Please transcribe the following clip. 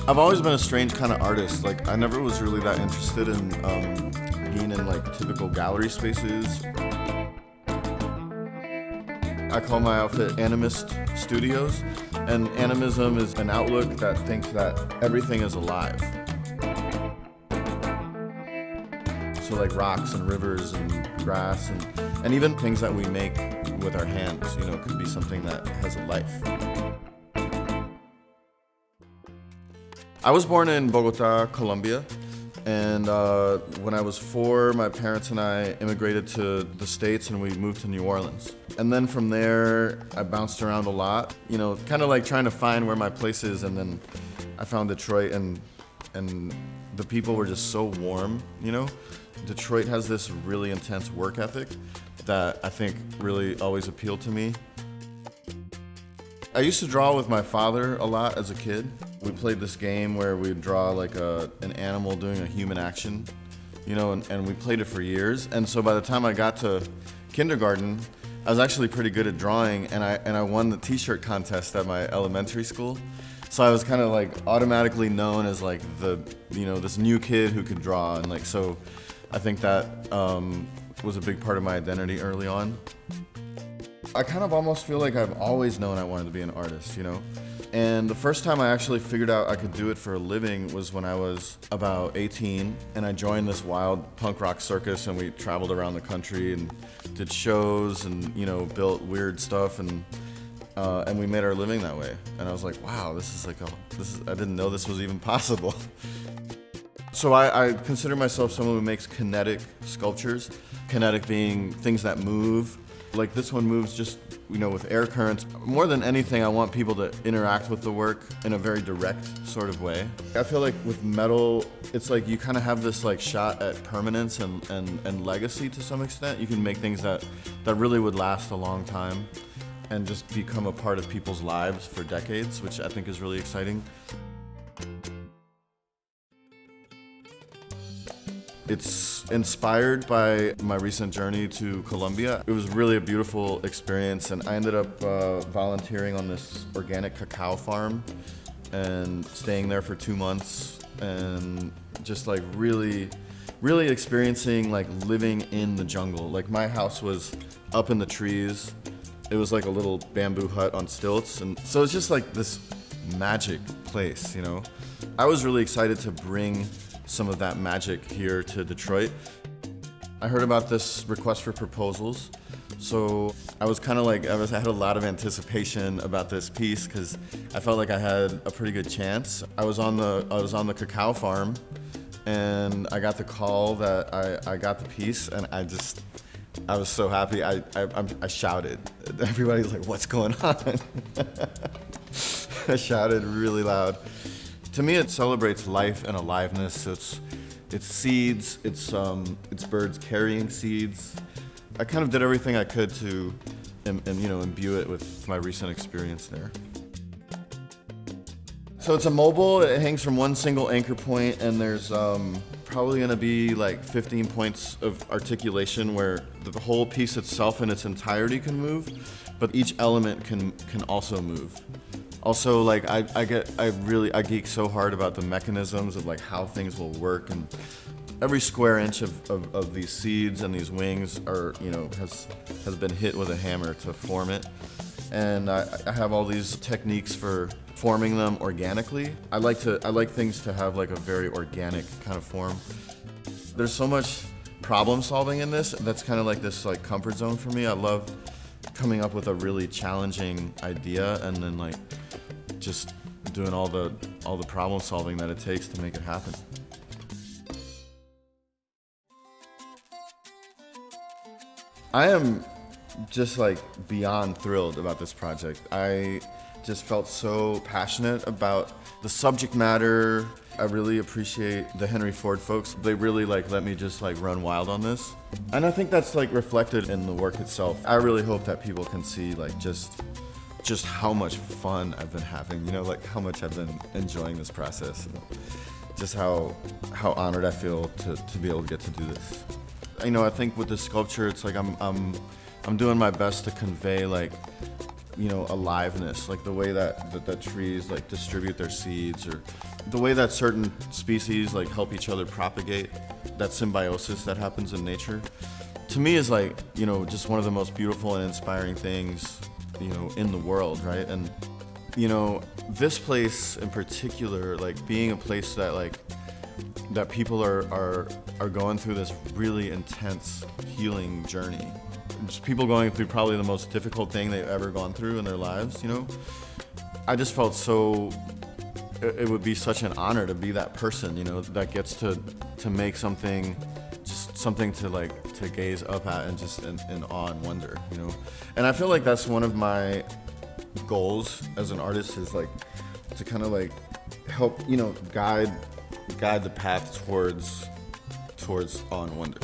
I've always been a strange kind of artist. Like, I never was really that interested in being in like typical gallery spaces. I call my outfit Animist Studios, and animism is an outlook that thinks that everything is alive. So like rocks and rivers and grass and even things that we make with our hands, you know, could be something that has a life. I was born in Bogota, Colombia, and when I was 4, my parents and I immigrated to the States and we moved to New Orleans. And then from there, I bounced around a lot, you know, kind of like trying to find where my place is, and then I found Detroit, and the people were just so warm, you know? Detroit has this really intense work ethic that I think really always appealed to me. I used to draw with my father a lot as a kid. We played this game where we'd draw like an animal doing a human action, you know, and we played it for years. And so by the time I got to kindergarten, I was actually pretty good at drawing, and I won the t-shirt contest at my elementary school. So I was kind of like automatically known as like the, you know, this new kid who could draw, and like, so I think that was a big part of my identity early on. I kind of almost feel like I've always known I wanted to be an artist, you know? And the first time I actually figured out I could do it for a living was when I was about 18, and I joined this wild punk rock circus, and we traveled around the country and did shows and, you know, built weird stuff, and we made our living that way. And I was like, wow, I didn't know this was even possible. So I consider myself someone who makes kinetic sculptures, kinetic being things that move. Like this one moves just, you know, with air currents. More than anything, I want people to interact with the work in a very direct sort of way. I feel like with metal, it's like you kind of have this like shot at permanence and legacy to some extent. You can make things that really would last a long time and just become a part of people's lives for decades, which I think is really exciting. It's inspired by my recent journey to Colombia. It was really a beautiful experience, and I ended up volunteering on this organic cacao farm and staying there for 2 months and just like really experiencing like living in the jungle. Like my house was up in the trees. It was like a little bamboo hut on stilts, and so it's just like this magic place, you know? I was really excited to bring some of that magic here to Detroit. I heard about this request for proposals, so I was kind of like, I had a lot of anticipation about this piece because I felt like I had a pretty good chance. I was on the cacao farm, and I got the call that I got the piece, and I was so happy. I shouted. Everybody was like, "What's going on?" I shouted really loud. To me, it celebrates life and aliveness. It's seeds. It's birds carrying seeds. I kind of did everything I could to, imbue it with my recent experience there. So it's a mobile. It hangs from one single anchor point, and there's probably going to be like 15 points of articulation where the whole piece itself in its entirety can move, but each element can also move. Also, like I geek so hard about the mechanisms of like how things will work, and every square inch of these seeds and these wings are, you know, has been hit with a hammer to form it. And I have all these techniques for forming them organically. I like things to have like a very organic kind of form. There's so much problem solving in this. That's kind of like this like comfort zone for me. I love coming up with a really challenging idea and then like just doing all the problem solving that it takes to make it happen. I am just like beyond thrilled about this project. I just felt so passionate about the subject matter. I really appreciate the Henry Ford folks. They really like let me just like run wild on this. And I think that's like reflected in the work itself. I really hope that people can see like just how much fun I've been having, you know, like how much I've been enjoying this process. Just how honored I feel to be able to get to do this. You know, I think with this sculpture, it's like I'm doing my best to convey like aliveness, like the way that trees like distribute their seeds, or the way that certain species like help each other propagate, that symbiosis that happens in nature, to me is like, just one of the most beautiful and inspiring things, in the world, right? And, this place in particular, like being a place that like, that people are going through this really intense healing journey. Just people going through probably the most difficult thing they've ever gone through in their lives, I just felt it would be such an honor to be that person, that gets to make something, just something to gaze up at and just in awe and wonder, And I feel like that's one of my goals as an artist, is like to kind of like help, guide the path towards awe and wonder.